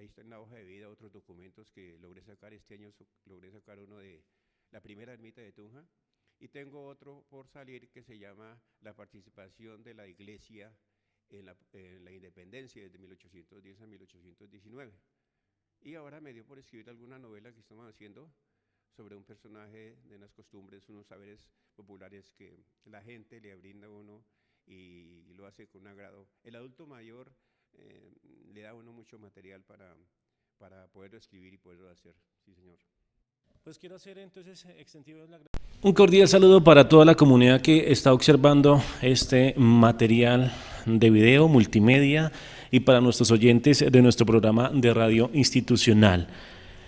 ahí está en la hoja de vida otros documentos que logré sacar este año. Logré sacar uno de la primera ermita de Tunja y tengo otro por salir que se llama la participación de la iglesia en la independencia desde 1810 a 1819. Y ahora me dio por escribir alguna novela que estamos haciendo sobre un personaje de unas costumbres, unos saberes populares que la gente le brinda a uno y lo hace con un agrado. El adulto mayor le da a uno mucho material para poderlo escribir y poderlo hacer. Sí, señor. Pues quiero hacer entonces extensivo un cordial saludo para toda la comunidad que está observando este material de video multimedia y para nuestros oyentes de nuestro programa de radio institucional.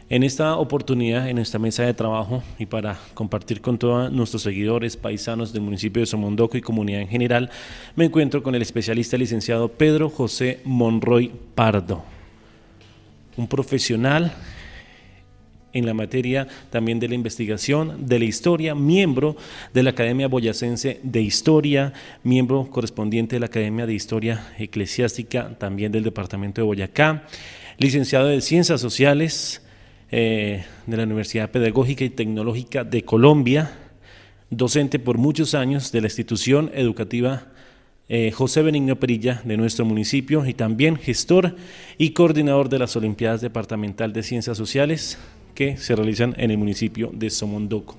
En esta oportunidad, en esta mesa de trabajo y para compartir con todos nuestros seguidores, paisanos del municipio de Somondoco y comunidad en general, me encuentro con el especialista licenciado Pedro José Monroy Pardo, un profesional en la materia también de la investigación, de la historia, miembro de la Academia Boyacense de Historia, miembro correspondiente de la Academia de Historia Eclesiástica, también del Departamento de Boyacá, licenciado de Ciencias Sociales de la Universidad Pedagógica y Tecnológica de Colombia, docente por muchos años de la institución educativa José Benigno Perilla de nuestro municipio y también gestor y coordinador de las Olimpiadas Departamental de Ciencias Sociales que se realizan en el municipio de Somondoco.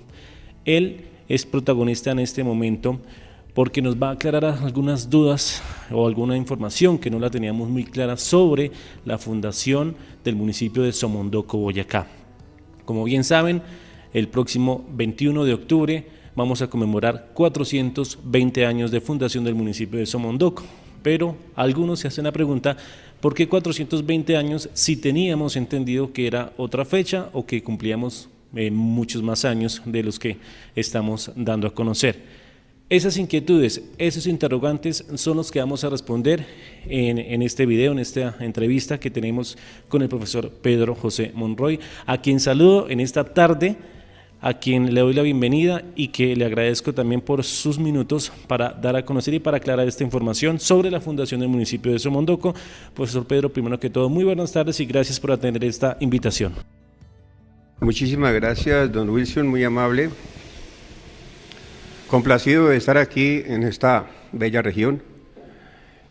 Él es protagonista en este momento porque nos va a aclarar algunas dudas o alguna información que no la teníamos muy clara sobre la fundación del municipio de Somondoco, Boyacá. Como bien saben, el próximo 21 de octubre vamos a conmemorar 420 años de fundación del municipio de Somondoco, pero algunos se hacen la pregunta, ¿por qué 420 años si teníamos entendido que era otra fecha o que cumplíamos muchos más años de los que estamos dando a conocer? Esas inquietudes, esos interrogantes son los que vamos a responder en este video, en esta entrevista que tenemos con el profesor Pedro José Monroy, a quien saludo en esta tarde, a quien le doy la bienvenida y que le agradezco también por sus minutos para dar a conocer y para aclarar esta información sobre la fundación del municipio de Somondoco. Profesor Pedro, primero que todo, muy buenas tardes y gracias por atender esta invitación. Muchísimas gracias, don Wilson, muy amable. Complacido de estar aquí en esta bella región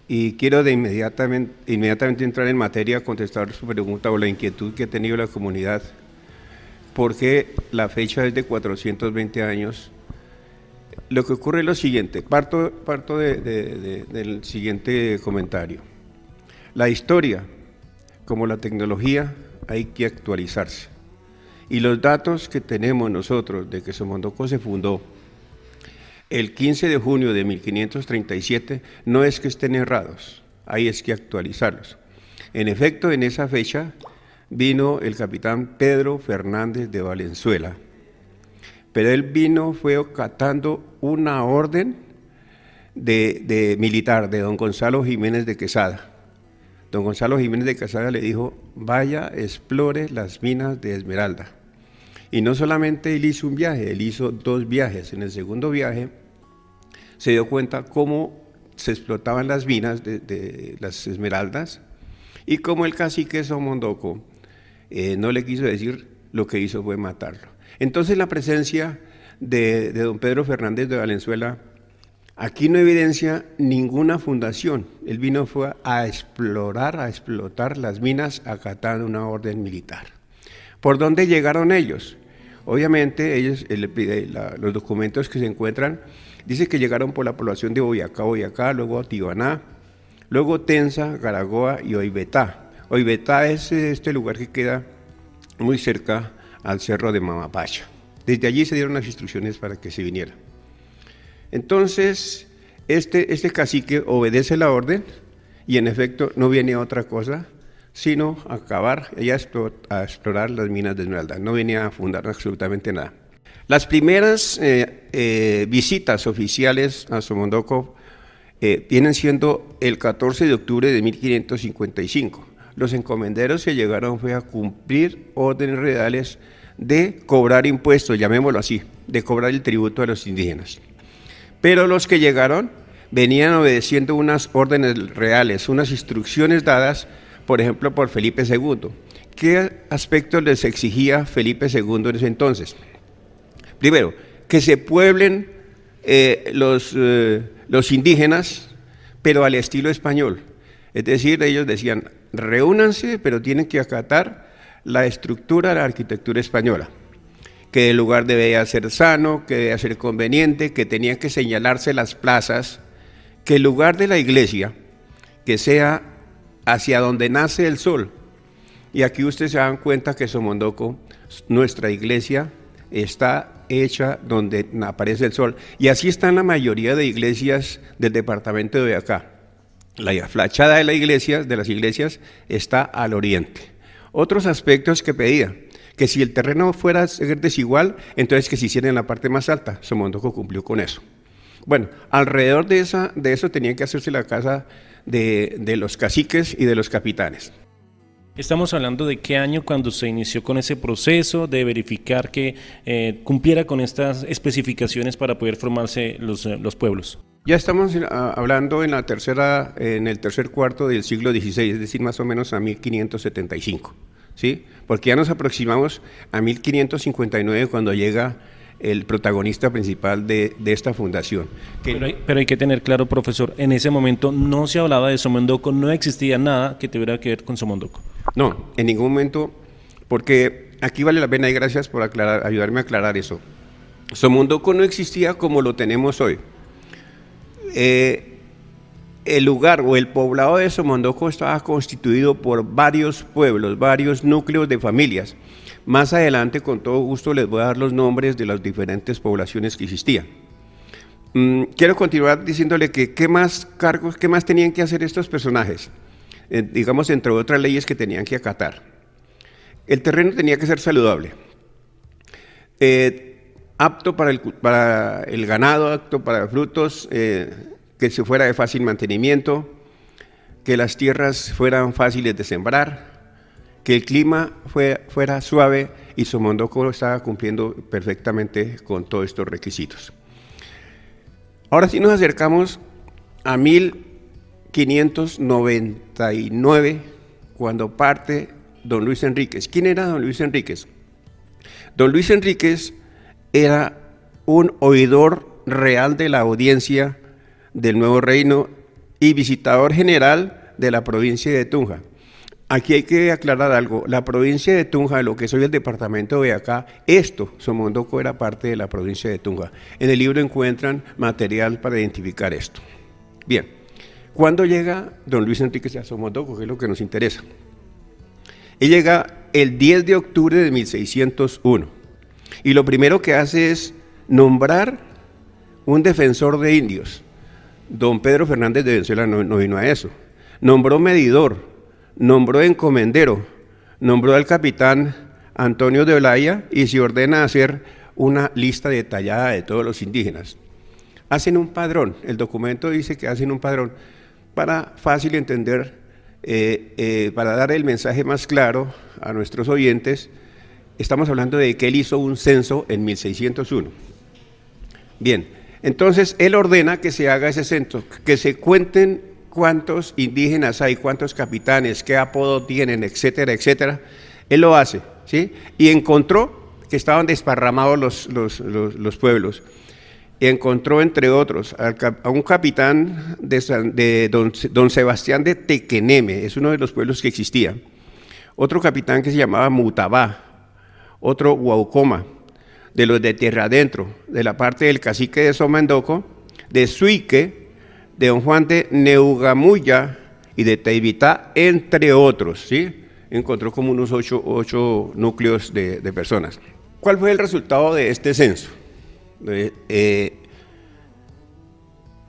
y quiero de inmediatamente entrar en materia a contestar su pregunta o la inquietud que ha tenido la comunidad. Porque la fecha es de 420 años. Lo que ocurre es lo siguiente, parto del siguiente comentario. La historia, como la tecnología, hay que actualizarse. Y los datos que tenemos nosotros de que Somondoco se fundó el 15 de junio de 1537 no es que estén errados, hay es que actualizarlos. En efecto, en esa fecha vino el capitán Pedro Fernández de Valenzuela, pero él fue acatando una orden de militar de don Gonzalo Jiménez de Quesada. Don Gonzalo Jiménez de Quesada le dijo, vaya, explore las minas de Esmeralda. Y no solamente él hizo un viaje, él hizo 2 viajes. En el segundo viaje se dio cuenta cómo se explotaban las minas de las esmeraldas y cómo el cacique Somondoco no le quiso decir, lo que hizo fue matarlo. Entonces la presencia de don Pedro Fernández de Valenzuela, aquí no evidencia ninguna fundación. Él fue a explorar, a explotar las minas acatando una orden militar. ¿Por dónde llegaron ellos? Obviamente ellos, los documentos que se encuentran, dice que llegaron por la población de Boyacá, luego Tibaná, luego Tensa, Garagoa y Oibetá. Oibetá es este lugar que queda muy cerca al cerro de Mamapacha. Desde allí se dieron las instrucciones para que se viniera. Entonces, este cacique obedece la orden y en efecto no viene a otra cosa sino a acabar y a explorar las minas de Esmeralda. No venía a fundar absolutamente nada. Las primeras visitas oficiales a Somondoco vienen siendo el 14 de octubre de 1555. Los encomenderos que llegaron fue a cumplir órdenes reales de cobrar impuestos, llamémoslo así, de cobrar el tributo a los indígenas. Pero los que llegaron venían obedeciendo unas órdenes reales, unas instrucciones dadas por ejemplo, por Felipe II. ¿Qué aspectos les exigía Felipe II en ese entonces? Primero, que se pueblen los indígenas, pero al estilo español. Es decir, ellos decían, reúnanse, pero tienen que acatar la estructura de la arquitectura española, que el lugar debía ser sano, que debía ser conveniente, que tenían que señalarse las plazas, que el lugar de la iglesia, que sea hacia donde nace el sol. Y aquí ustedes se dan cuenta que Somondoco, nuestra iglesia, está hecha donde aparece el sol. Y así están la mayoría de iglesias del departamento de Boyacá. La fachada de las iglesias está al oriente. Otros aspectos que pedía, que si el terreno fuera a ser desigual, entonces que se hiciera en la parte más alta. Somondoco cumplió con eso. Bueno, alrededor de eso tenía que hacerse la casa de los caciques y de los capitanes. Estamos hablando de qué año cuando se inició con ese proceso de verificar que cumpliera con estas especificaciones para poder formarse los pueblos. Ya estamos hablando en el tercer cuarto del siglo XVI, es decir, más o menos a 1575, ¿sí? Porque ya nos aproximamos a 1559 cuando llega el protagonista principal de esta fundación. Pero hay que tener claro, profesor, en ese momento no se hablaba de Somondoco, no existía nada que tuviera que ver con Somondoco. No, en ningún momento, porque aquí vale la pena y gracias por ayudarme a aclarar eso. Somondoco no existía como lo tenemos hoy. El lugar o el poblado de Somondoco estaba constituido por varios pueblos, varios núcleos de familias. Más adelante, con todo gusto, les voy a dar los nombres de las diferentes poblaciones que existían. Quiero continuar diciéndole que qué más tenían que hacer estos personajes, digamos, entre otras leyes que tenían que acatar. El terreno tenía que ser saludable, apto para el ganado, apto para frutos, que se fuera de fácil mantenimiento, que las tierras fueran fáciles de sembrar, que el clima fuera suave, y Somondoco estaba cumpliendo perfectamente con todos estos requisitos. Ahora sí nos acercamos a 1599, cuando parte don Luis Enríquez. ¿Quién era don Luis Enríquez? Don Luis Enríquez era un oidor real de la audiencia del Nuevo Reino y visitador general de la provincia de Tunja. Aquí hay que aclarar algo, la provincia de Tunja, lo que es hoy el departamento de Boyacá, Somondoco era parte de la provincia de Tunja. En el libro encuentran material para identificar esto. Bien, ¿cuándo llega don Luis Enríquez a Somondoco? Que es lo que nos interesa. Él llega el 10 de octubre de 1601 y lo primero que hace es nombrar un defensor de indios. Don Pedro Fernández de Venezuela no vino a eso. Nombró medidor, nombró encomendero, nombró al capitán Antonio de Olaya y se ordena hacer una lista detallada de todos los indígenas. Hacen un padrón, el documento dice que hacen un padrón para fácil entender, para dar el mensaje más claro a nuestros oyentes. Estamos hablando de que él hizo un censo en 1601. Bien, entonces él ordena que se haga ese censo, que se cuenten cuántos indígenas hay, cuántos capitanes, qué apodo tienen, etcétera, etcétera. Él lo hace, ¿sí? Y encontró que estaban desparramados los pueblos. Y encontró, entre otros, a un capitán de don Sebastián de Tequeneme, es uno de los pueblos que existía. Otro capitán que se llamaba Mutabá, otro Huaucoma, de los de Tierra Adentro, de la parte del cacique de Somondoco, de Suique, de don Juan de Neugamuya y de Teibitá, entre otros, ¿sí? Encontró como unos 8 núcleos de personas. ¿Cuál fue el resultado de este censo?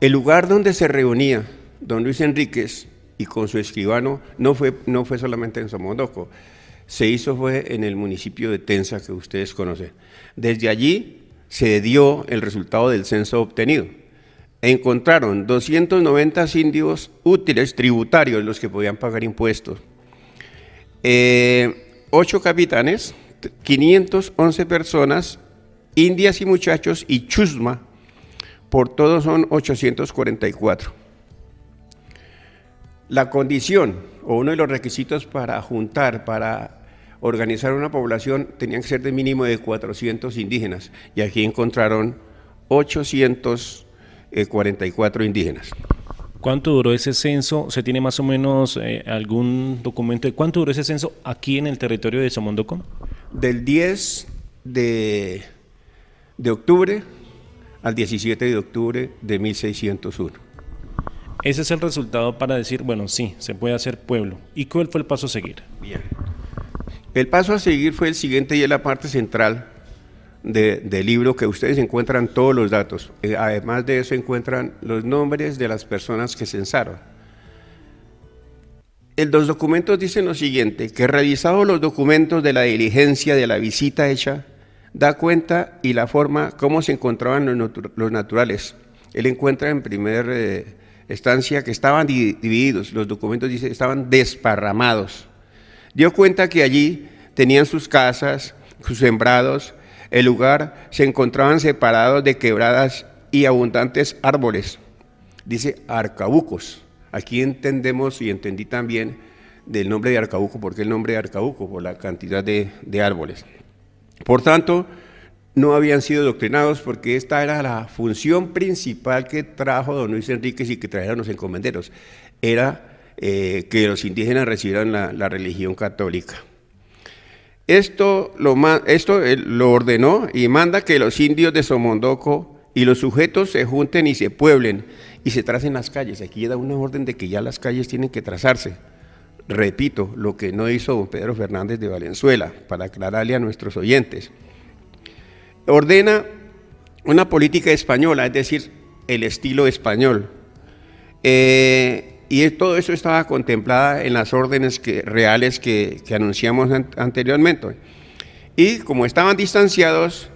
El lugar donde se reunía don Luis Enríquez y con su escribano no fue solamente en Somondoco, fue en el municipio de Tensa, que ustedes conocen. Desde allí se dio el resultado del censo obtenido. Encontraron 290 indios útiles, tributarios, los que podían pagar impuestos, 8 capitanes, 511 personas, indias y muchachos, y chusma, por todos son 844. La condición o uno de los requisitos para juntar, para organizar una población, tenían que ser de mínimo de 400 indígenas, y aquí encontraron 844 indígenas. ¿Cuánto duró ese censo? ¿Se tiene más o menos algún documento de cuánto duró ese censo aquí en el territorio de Somondocó? Del 10 de octubre al 17 de octubre de 1601. Ese es el resultado para decir, bueno, sí, se puede hacer pueblo. ¿Y cuál fue el paso a seguir? Bien. El paso a seguir fue el siguiente, y es la parte central del libro, que ustedes encuentran todos los datos. Además de eso encuentran los nombres de las personas que censaron. Los documentos dicen lo siguiente, que revisados los documentos de la diligencia de la visita hecha, da cuenta y la forma cómo se encontraban los naturales. Él encuentra en primera estancia que estaban divididos, los documentos dicen estaban desparramados. Dio cuenta que allí tenían sus casas, sus sembrados, el lugar se encontraban separados de quebradas y abundantes árboles. Dice arcabucos. Aquí entendemos y entendí también del nombre de Arcabuco. ¿Por qué el nombre de Arcabuco? Por la cantidad de árboles. Por tanto, no habían sido doctrinados, porque esta era la función principal que trajo don Luis Enríquez y que trajeron los encomenderos. Era que los indígenas recibieran la religión católica. Esto lo ordenó y manda que los indios de Somondocó y los sujetos se junten y se pueblen y se tracen las calles. Aquí da una orden de que ya las calles tienen que trazarse. Repito, lo que no hizo don Pedro Fernández de Valenzuela, para aclararle a nuestros oyentes. Ordena una política española, es decir, el estilo español. Y todo eso estaba contemplada en las órdenes reales que anunciamos anteriormente. Y como estaban distanciados,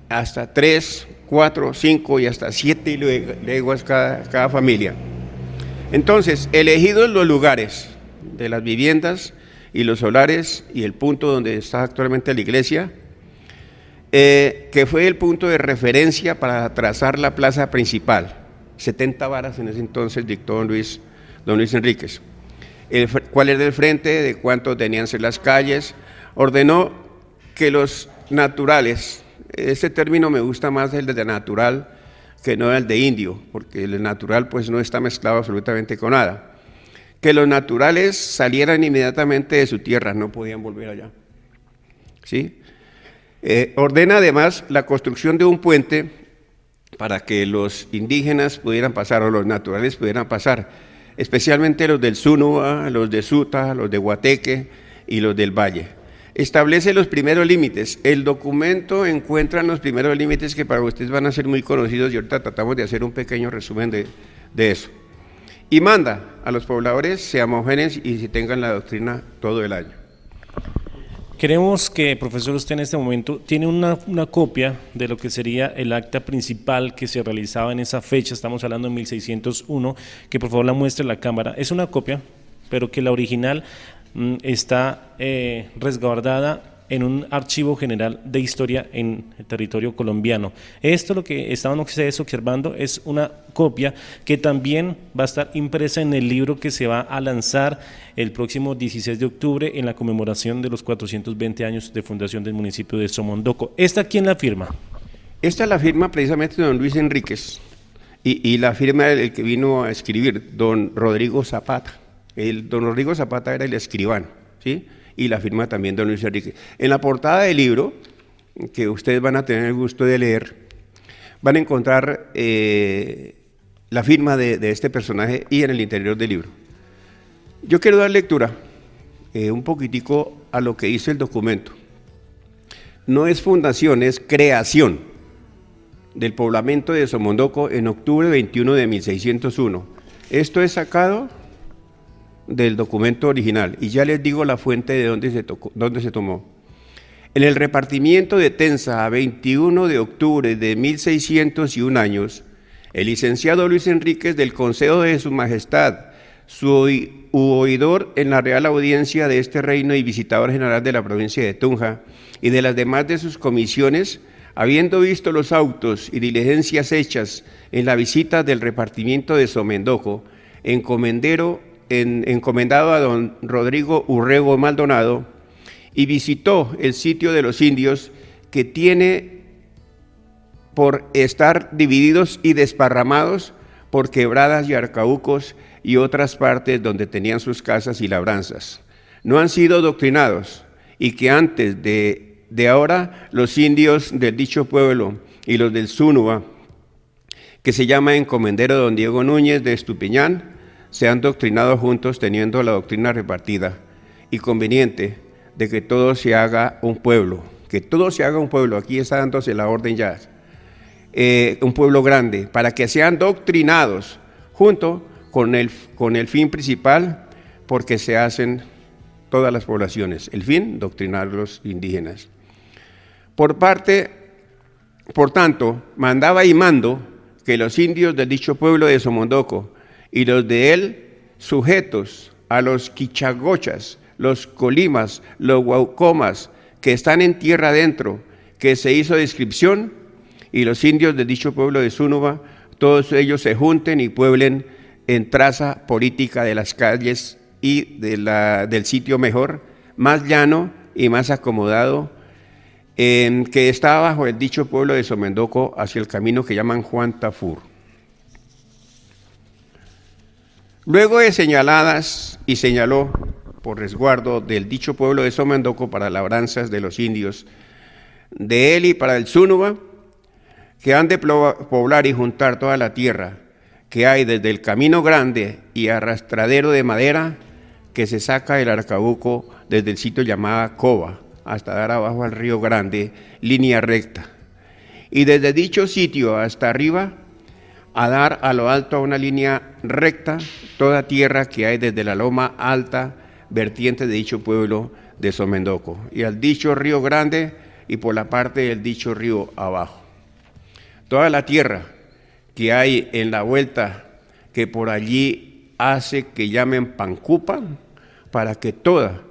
hasta 3, 4, 5 y hasta 7 leguas cada familia. Entonces, elegidos los lugares de las viviendas y los solares y el punto donde está actualmente la iglesia, que fue el punto de referencia para trazar la plaza principal. 70 varas en ese entonces dictó don Luis Enríquez. ¿Cuál era el frente? ¿De cuánto tenían que ser las calles? Ordenó que los naturales, este término me gusta más el de natural que no el de indio, porque el natural pues no está mezclado absolutamente con nada. Que los naturales salieran inmediatamente de su tierra, no podían volver allá. ¿Sí? Ordena además la construcción de un puente para que los indígenas pudieran pasar, o los naturales pudieran pasar, especialmente los del Zúñiga, los de Suta, los de Guateque y los del Valle. Establece los primeros límites. El documento encuentra los primeros límites que para ustedes van a ser muy conocidos, y ahorita tratamos de hacer un pequeño resumen de eso. Y manda a los pobladores se amojenen y se tengan la doctrina todo el año. Queremos que, profesor, usted en este momento tiene una copia de lo que sería el acta principal que se realizaba en esa fecha, estamos hablando de 1601, que por favor la muestre a la cámara. Es una copia, pero que la original está resguardada en un archivo general de historia en el territorio colombiano. Esto, lo que estaban ustedes observando, es una copia que también va a estar impresa en el libro que se va a lanzar el próximo 16 de octubre en la conmemoración de los 420 años de fundación del municipio de Somondocó. ¿Esta quién la firma? Esta la firma precisamente don Luis Enríquez, y la firma el que vino a escribir, don Rodrigo Zapata. Don Rodrigo Zapata era el escribano, ¿sí? Y la firma también don Luis Enríquez. En la portada del libro, que ustedes van a tener el gusto de leer, van a encontrar la firma de este personaje y en el interior del libro. Yo quiero dar lectura un poquitico a lo que dice el documento. No es fundación, es creación del poblamiento de Somondocó en octubre 21 de 1601. Esto es sacado del documento original, y ya les digo la fuente de dónde se tomó. En el repartimiento de Tensa a 21 de octubre de 1601 años, el licenciado Luis Enríquez del Consejo de Su Majestad, su oidor en la Real Audiencia de este reino y visitador general de la provincia de Tunja y de las demás de sus comisiones, habiendo visto los autos y diligencias hechas en la visita del repartimiento de Somondocó, encomendero encomendado a don Rodrigo Urrego Maldonado y visitó el sitio de los indios que tiene por estar divididos y desparramados por quebradas y arcaucos y otras partes donde tenían sus casas y labranzas. No han sido doctrinados y que antes de ahora los indios del dicho pueblo y los del Zúñiga, que se llama encomendero don Diego Núñez de Estupiñán, se han doctrinado juntos teniendo la doctrina repartida y conveniente de que todo se haga un pueblo, aquí está dándose la orden ya, un pueblo grande, para que sean doctrinados junto con el fin principal, porque se hacen todas las poblaciones, el fin, doctrinar a los indígenas. Por tanto, mandaba y mando que los indios del dicho pueblo de Somondoco y los de él sujetos a los quichagochas, los colimas, los guaucomas, que están en tierra adentro, que se hizo descripción, y los indios del dicho pueblo de Zúñiga, todos ellos se junten y pueblen en traza política de las calles y del sitio mejor, más llano y más acomodado, que está bajo el dicho pueblo de Somondoco hacia el camino que llaman Juan Tafur. Luego de señaladas y señaló por resguardo del dicho pueblo de Somondoco para labranzas de los indios de él y para el Zúñiga, que han de poblar y juntar toda la tierra que hay desde el camino grande y arrastradero de madera que se saca del Arcabuco desde el sitio llamado Cova hasta dar abajo al río Grande, línea recta, y desde dicho sitio hasta arriba a dar a lo alto a una línea recta toda tierra que hay desde la loma alta vertiente de dicho pueblo de Somondoco y al dicho río Grande y por la parte del dicho río abajo. Toda la tierra que hay en la vuelta que por allí hace que llamen Pancupa, para que toda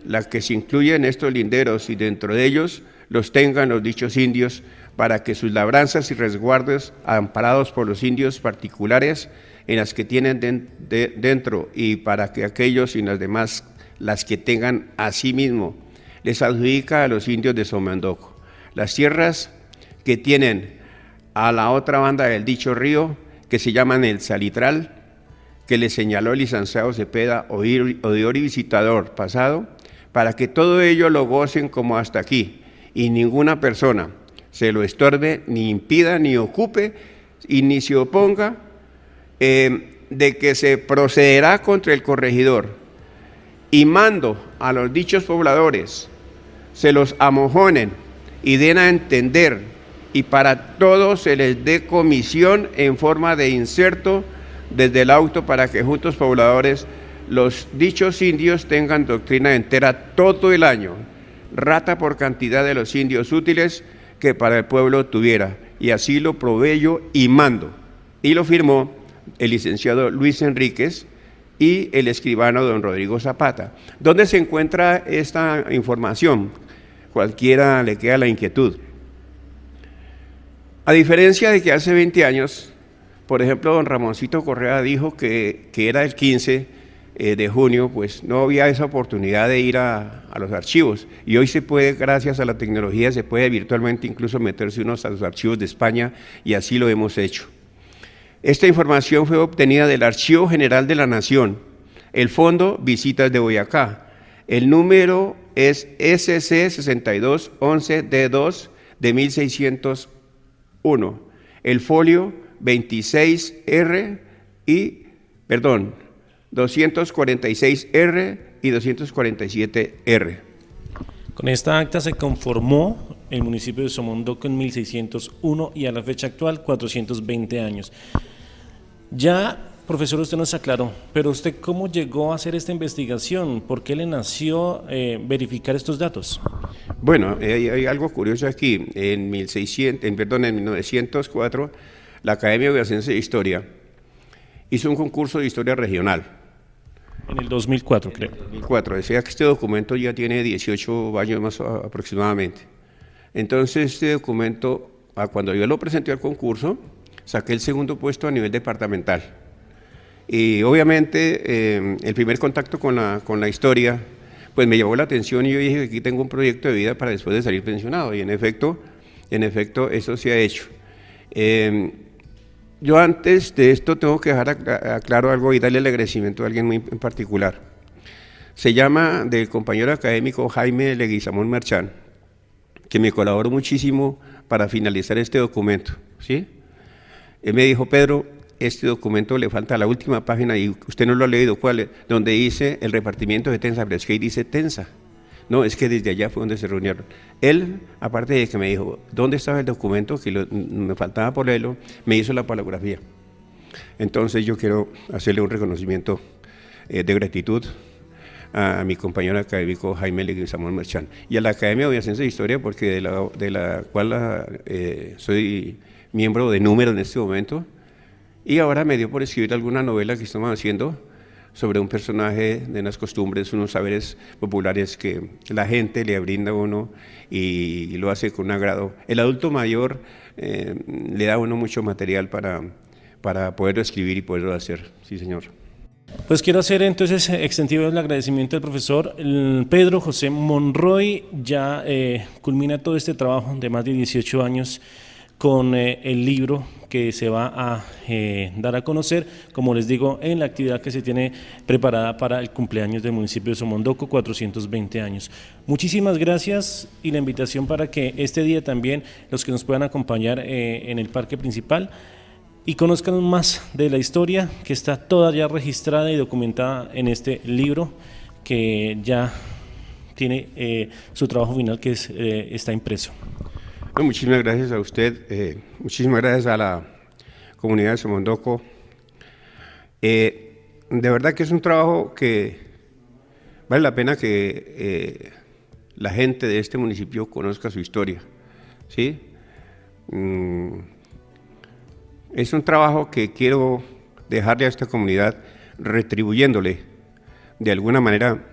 la que se incluye en estos linderos y dentro de ellos los tengan los dichos indios, para que sus labranzas y resguardos amparados por los indios particulares en las que tienen dentro y para que aquellos y las demás las que tengan a sí mismo les adjudica a los indios de Somondoco. Las tierras que tienen a la otra banda del dicho río, que se llaman el Salitral, que le señaló el licenciado Cepeda, oidor y visitador pasado, para que todo ello lo gocen como hasta aquí, y ninguna persona se lo estorbe, ni impida, ni ocupe, y ni se oponga, de que se procederá contra el corregidor, y mando a los dichos pobladores, se los amojonen y den a entender, y para todos se les dé comisión en forma de inserto desde el auto, para que juntos pobladores los dichos indios tengan doctrina entera todo el año, rata por cantidad de los indios útiles que para el pueblo tuviera, y así lo proveyo y mando. Y lo firmó el licenciado Luis Enríquez y el escribano don Rodrigo Zapata. ¿Dónde se encuentra esta información? Cualquiera le queda la inquietud. A diferencia de que hace 20 años, por ejemplo, don Ramoncito Correa dijo que era el 15 de junio, pues no había esa oportunidad de ir a los archivos, y hoy se puede, gracias a la tecnología, se puede virtualmente incluso meterse unos a los archivos de España, y así lo hemos hecho. Esta información fue obtenida del Archivo General de la Nación, el Fondo Visitas de Boyacá, el número es SC 6211D2 de 1601, el folio 26R y, 246R y 247R. Con esta acta se conformó el municipio de Somondoco en 1601 y a la fecha actual 420 años. Ya, profesor, usted nos aclaró, pero ¿usted cómo llegó a hacer esta investigación? ¿Por qué le nació verificar estos datos? Bueno, hay algo curioso aquí. En 1904, la Academia Boyacense de Historia hizo un concurso de historia regional. En el 2004, creo. 2004, decía que este documento ya tiene 18 años más aproximadamente. Entonces, este documento, cuando yo lo presenté al concurso, saqué el segundo puesto a nivel departamental. Y obviamente el primer contacto con la historia pues me llamó la atención y yo dije, aquí tengo un proyecto de vida para después de salir pensionado, y en efecto eso se ha hecho. Yo antes de esto tengo que dejar claro algo y darle el agradecimiento a alguien muy en particular. Se llama del compañero académico Jaime Leguizamón Merchán, que me colaboró muchísimo para finalizar este documento, ¿sí? Él me dijo, Pedro, este documento le falta la última página y usted no lo ha leído, ¿cuál es? Donde dice el repartimiento de Tensa, pero es que ahí dice Tensa. No, es que desde allá fue donde se reunieron. Él, aparte de que me dijo, ¿dónde estaba el documento? Que me faltaba por leerlo, me hizo la palografía. Entonces yo quiero hacerle un reconocimiento de gratitud a mi compañero académico Jaime Leguizamón Merchán y a la Academia Boyacense de Historia, porque de la cual soy miembro de número en este momento, y ahora me dio por escribir alguna novela que estamos haciendo sobre un personaje de unas costumbres, unos saberes populares que la gente le brinda a uno y lo hace con un agrado. El adulto mayor le da a uno mucho material para poderlo escribir y poderlo hacer, sí señor. Pues quiero hacer entonces extensivo el agradecimiento al profesor Pedro José Monroy. Ya culmina todo este trabajo de más de 18 años con el libro que se va a dar a conocer, como les digo, en la actividad que se tiene preparada para el cumpleaños del municipio de Somondoco, 420 años. Muchísimas gracias y la invitación para que este día también los que nos puedan acompañar en el parque principal y conozcan más de la historia que está toda ya registrada y documentada en este libro que ya tiene su trabajo final que está impreso. Muchísimas gracias a usted, muchísimas gracias a la comunidad de Somondoco. De verdad que es un trabajo que vale la pena que la gente de este municipio conozca su historia, ¿sí? Es un trabajo que quiero dejarle a esta comunidad retribuyéndole de alguna manera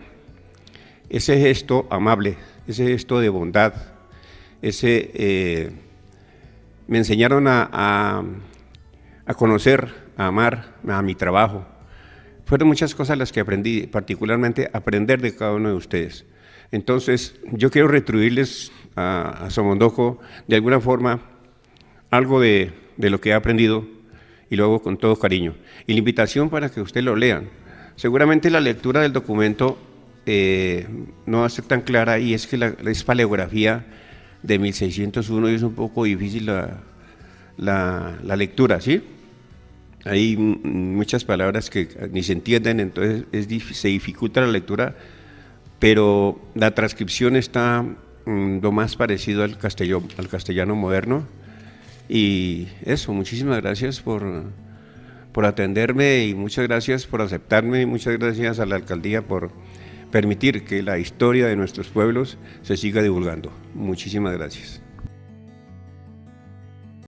ese gesto amable, ese gesto de bondad. Me enseñaron a conocer, a amar a mi trabajo. Fueron muchas cosas las que aprendí, particularmente aprender de cada uno de ustedes. Entonces, yo quiero retribuirles a Somondoco de alguna forma algo de lo que he aprendido y lo hago con todo cariño. Y la invitación para que ustedes lo lean. Seguramente la lectura del documento no va a ser tan clara y es que es paleografía de 1601 y es un poco difícil la lectura, ¿sí? Hay muchas palabras que ni se entienden, entonces se dificulta la lectura, pero la transcripción está lo más parecido al castellano moderno. Y eso, muchísimas gracias por atenderme y muchas gracias por aceptarme y muchas gracias a la alcaldía por permitir que la historia de nuestros pueblos se siga divulgando. Muchísimas gracias.